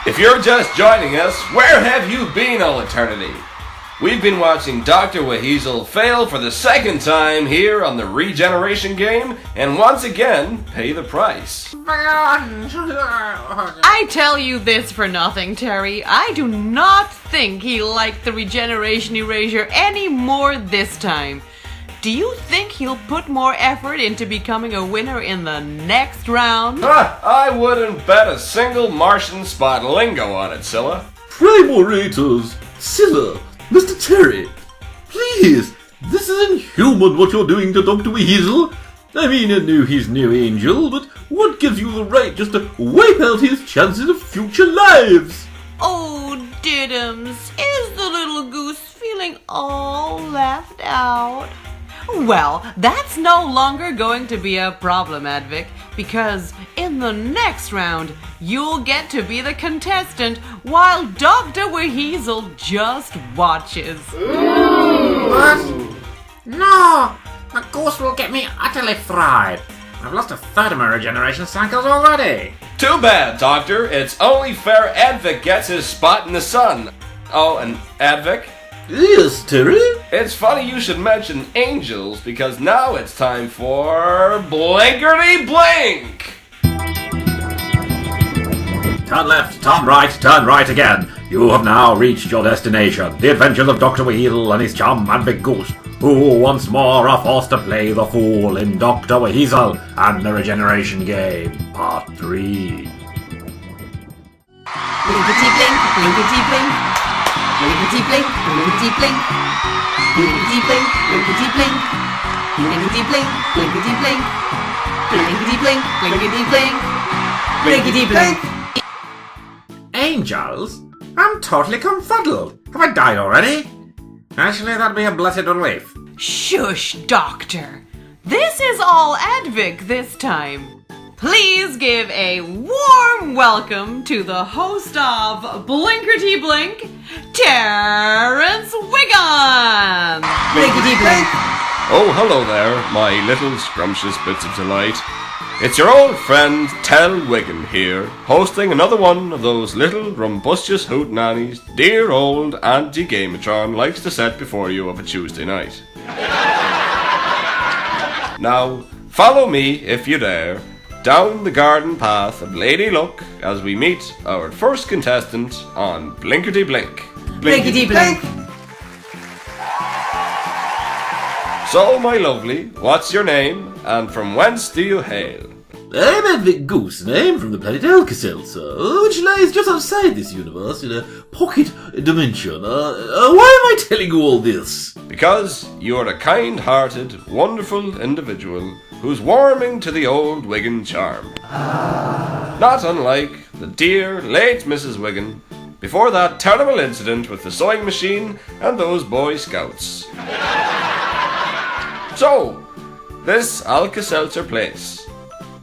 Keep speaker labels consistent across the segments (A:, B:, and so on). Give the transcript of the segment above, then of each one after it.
A: If you're just joining us, where have you been all eternity? We've been watching Dr. WHeasel fail for the second time here on the Regeneration game, and once again, pay the price.
B: I tell you this for nothing, Terry. I do not think he liked the Regeneration erasure any more this time. Do you think he'll put more effort into becoming a winner in the next round?
A: I wouldn't bet a single Martian spot lingo on it, Scylla.
C: Primarators, Scylla, Mr. Terry, please, this is inhuman what you're doing to Dr. WHeasel. I mean, I know he's no angel, but what gives you the right just to wipe out his chances of future lives?
B: Oh, Diddums, is the little goose feeling all left out? Well, that's no longer going to be a problem, Advick, because in the next round, you'll get to be the contestant while Dr. WHeasel just watches.
D: What? No! The goose will get me utterly fried. I've lost a third of my regeneration cycles already.
A: Too bad, Doctor. It's only fair Advick gets his spot in the sun. Oh, and Advick?
C: Yes, Terry?
A: It's funny you should mention angels, because now it's time for Blinkerty Blink!
D: Turn left, turn right again. You have now reached your destination, the adventures of Dr. WHeasel and his chum Advick Goose, who once more are forced to play the fool in Dr. WHeasel and the Regeneration game, Part 3.
B: Blinkerty blink, blinkerty blink. Blinkerty blink, blinkerty blink. Blinkerty blink, blinkerty blink. Blinkerty blink, blinkerty blink. Blinkety blink, blinkety blink. Blinkety blink.
D: Angels? I'm totally confuddled. Have I died already? Actually, that'd be a blessed relief.
B: Shush, Doctor. This is all Advick this time. Please give a warm welcome to the host of Blinkerty Blink, Terrence Wiggum! Blinkety Blink!
A: Oh, hello there, my little scrumptious bits of delight. It's your old friend, Tell Wiggum here, hosting another one of those little rumbustious hootenannies dear old Auntie Gamatron likes to set before you of a Tuesday night. Now, follow me, if you dare, down the garden path of Lady Luck as we meet our first contestant on Blinkerty Blink.
B: Blinkety Blink!
A: So, my lovely, what's your name, and from whence do you hail?
C: I'm Advick Goose, and I'm from the planet Alka-Seltzer, which lies just outside this universe in a pocket dimension. Why am I telling you all this?
A: Because you're a kind-hearted, wonderful individual who's warming to the old Wiggin charm. Not unlike the dear, late Mrs. Wiggin before that terrible incident with the sewing machine and those Boy Scouts. So, this Alka-Seltzer place,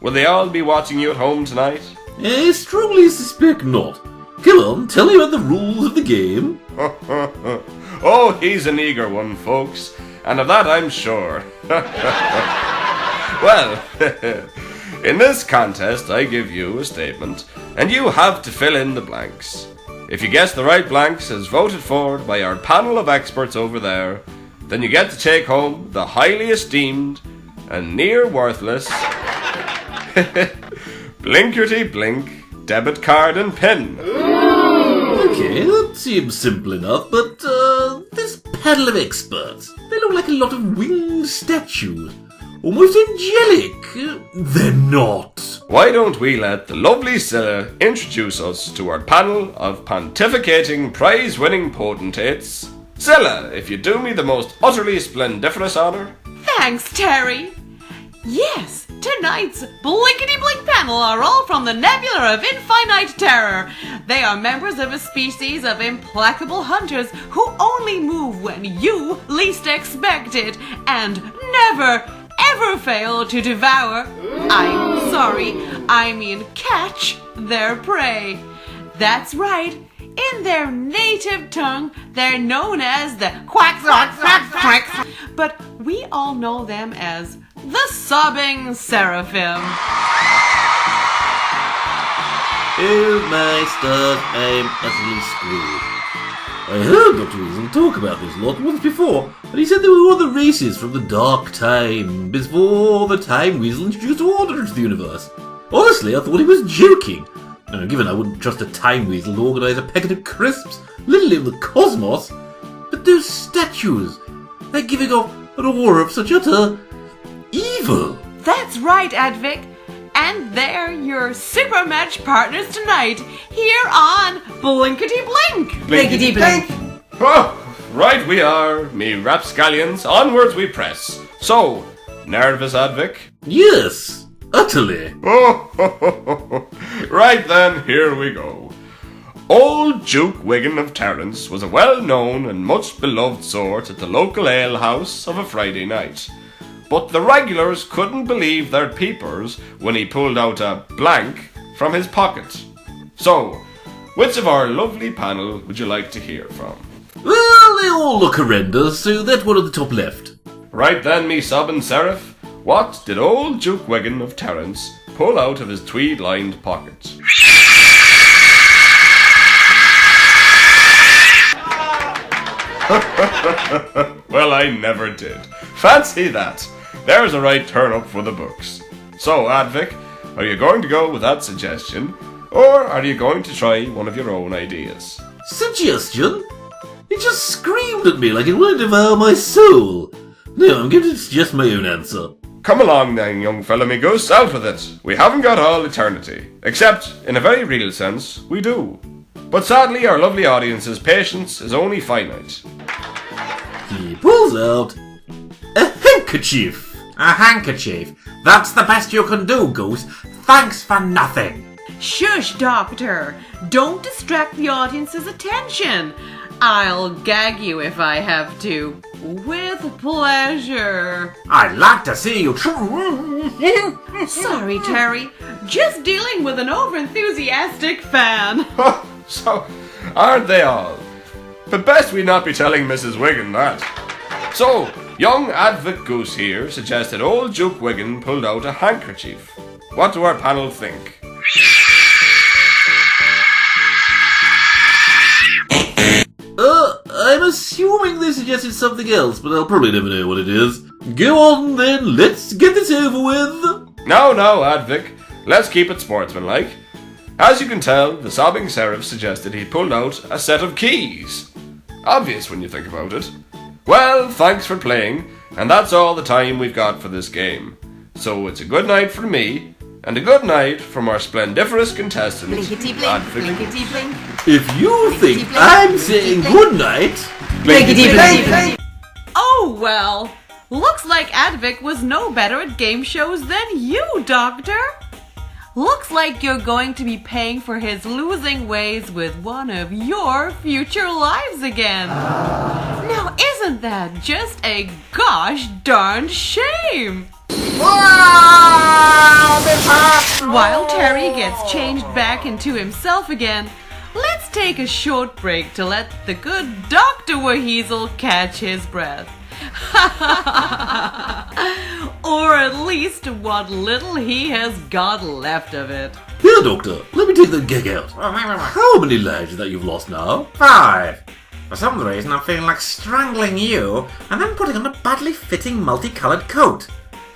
A: will they all be watching you at home tonight?
C: I strongly suspect not. Come on, tell me about the rules of the game.
A: Oh, he's an eager one, folks, and of that I'm sure. Well, in this contest I give you a statement, and you have to fill in the blanks. If you guess the right blanks as voted for by our panel of experts over there, then you get to take home the highly esteemed and near worthless Blinkerty Blink debit card and pin.
C: Okay, that seems simple enough, but this panel of experts, they look like a lot of winged statues. Almost angelic. They're not.
A: Why don't we let the lovely Scylla introduce us to our panel of pontificating prize-winning potentates? Scylla, if you do me the most utterly splendiferous honour.
B: Thanks, Terry. Yes, tonight's Blinkety Blink panel are all from the Nebula of Infinite Terror. They are members of a species of implacable hunters who only move when you least expect it and never, ever fail to devour, I mean catch their prey. That's right. In their native tongue, they're known as the quacks, but we all know them as the sobbing seraphim.
C: Oh my stars, I'm utterly screwed. I heard Dr. Weasel talk about this lot once before, and he said they were other races from the dark time, before the time Weasel introduced order into the universe. Honestly, I thought he was joking. Now, given I wouldn't trust a time weasel to organise a packet of crisps, let alone the cosmos. But those statues, they're giving off an aura of such utter evil.
B: That's right, Advick. And they're your super match partners tonight, here on Blinkerty Blink.
A: Blinkety Blink. Oh, right we are, me rapscallions, onwards we press. So, nervous, Advick?
C: Yes, utterly.
A: Oh, right then, here we go. Old Duke Wiggin of Terence was a well-known and much beloved sort at the local alehouse of a Friday night. But the regulars couldn't believe their peepers when he pulled out a blank from his pocket. So, which of our lovely panel would you like to hear from?
C: Well, they all look horrendous, so that one at the top left.
A: Right then, me sobbing seraph, what did old Duke Wiggin of Terence pull out of his tweed-lined pocket? Well, I never did. Fancy that. There's a right turn-up for the books. So, Advick, are you going to go with that suggestion, or are you going to try one of your own ideas?
C: Suggestion? It just screamed at me like it would devour my soul. No, I'm going to suggest my own answer.
A: Come along then, young fella me goose, out with it. We haven't got all eternity. Except, in a very real sense, we do. But sadly, our lovely audience's patience is only finite.
C: He pulls out a handkerchief.
D: A handkerchief? That's the best you can do, Goose. Thanks for nothing.
B: Shush, Doctor. Don't distract the audience's attention. I'll gag you if I have to. With pleasure.
D: I'd like to see you
B: Sorry, Terry. Just dealing with an overenthusiastic fan.
A: So, aren't they all? But best we not be telling Mrs. Wiggin that. So, young Advick Goose here suggested old Duke Wiggin pulled out a handkerchief. What do our panel think?
C: I'm assuming they suggested something else, but I'll probably never know what it is. Go on then, let's get this over with.
A: No, Advick. Let's keep it sportsmanlike. As you can tell, the sobbing seraph suggested he pulled out a set of keys. Obvious when you think about it. Well, thanks for playing, and that's all the time we've got for this game. So it's a good night from me, and a good night from our splendiferous contestant,
B: Blinkety blink,
A: Advick.
B: blinkety blink.
C: If you think
B: blink,
C: I'm
B: blinkety
C: saying
B: blink.
C: good night,
B: Blinkety blink. Oh well, looks like Advick was no better at game shows than you, Doctor. Looks like you're going to be paying for his losing ways with one of your future lives again. Now isn't that just a gosh darned shame? While Terry gets changed back into himself again, let's take a short break to let the good Dr. WHeasel catch his breath. Or at least what little he has got left of it.
C: here, Doctor, let me take the gig out. How many lives is that you've lost now?
D: 5. For some reason, I'm feeling like strangling you and then putting on a badly fitting multicoloured coat.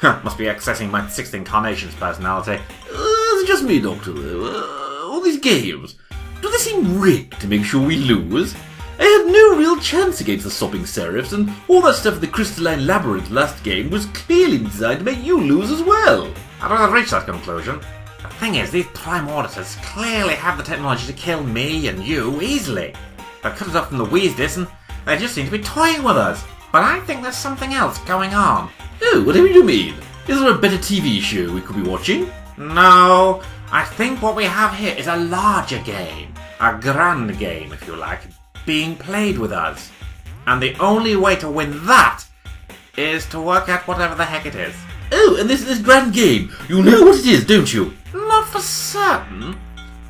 D: Must be accessing my 6th incarnation's personality.
C: It's just me, Doctor. All these games, do they seem rigged to make sure we lose? I had no real chance against the sopping seraphs, and all that stuff in the crystalline labyrinth last game was clearly designed to make you lose as well.
D: I don't have reached that conclusion. The thing is, these prime auditors clearly have the technology to kill me and you easily. They cut it off from the Wheasel, and they just seem to be toying with us. But I think there's something else going on.
C: Oh, whatever you mean. Is there a better TV show we could be watching?
D: No, I think what we have here is a larger game. A grand game, if you like, being played with us. And the only way to win that is to work out whatever the heck it is.
C: Oh, and this grand game. You know what it is, don't you?
D: Not for certain,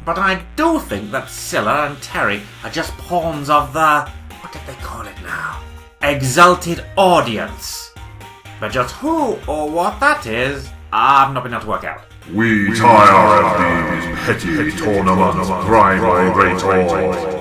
D: but I do think that Scylla and Terry are just pawns of the... what did they call it now? Exalted audience. But just who or what that is, I've not been able to work out.
E: We tire of these petty tournaments, rival great all.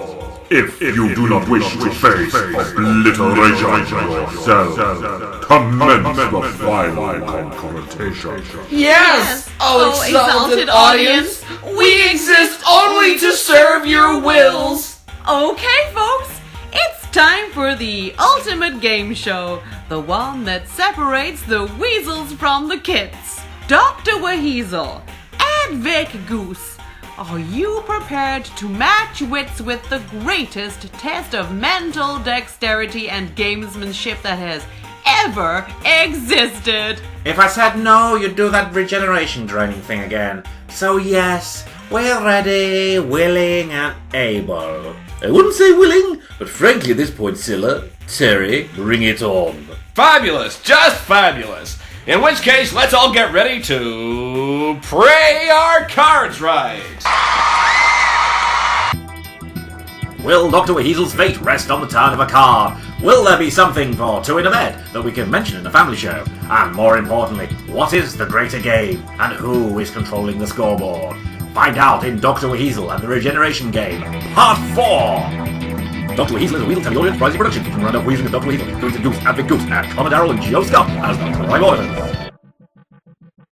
E: If you do not wish to face obliteration yourself, commence the final confrontation.
A: Yes, oh exalted audience, we exist only to serve your wills.
B: Okay, folks, it's time for the ultimate game show, the one that separates the weasels from the kits. Dr. WHeasel, Advick Goose, are you prepared to match wits with the greatest test of mental dexterity and gamesmanship that has ever existed?
D: If I said no, you'd do that regeneration training thing again. So yes, we're ready, willing, and able.
C: I wouldn't say willing, but frankly at this point, Scylla, Terry, bring it on.
A: Fabulous, just fabulous. In which case, let's all get ready to play our cards right.
D: Will Dr. WHeasel's fate rest on the turn of a card? Will there be something for two in a bed that we can mention in a family show? And more importantly, what is the greater game? And who is controlling the scoreboard? Find out in Dr. WHeasel and the Regeneration game, Part 4! Dr. WHeasel is a Weasel Teleaudience Rising production featuring Randolph Weasel and Dr. WHeasel, Blinkerty Goose, Advick Goose, and Commodore and Joe Scott as the Prime Orders.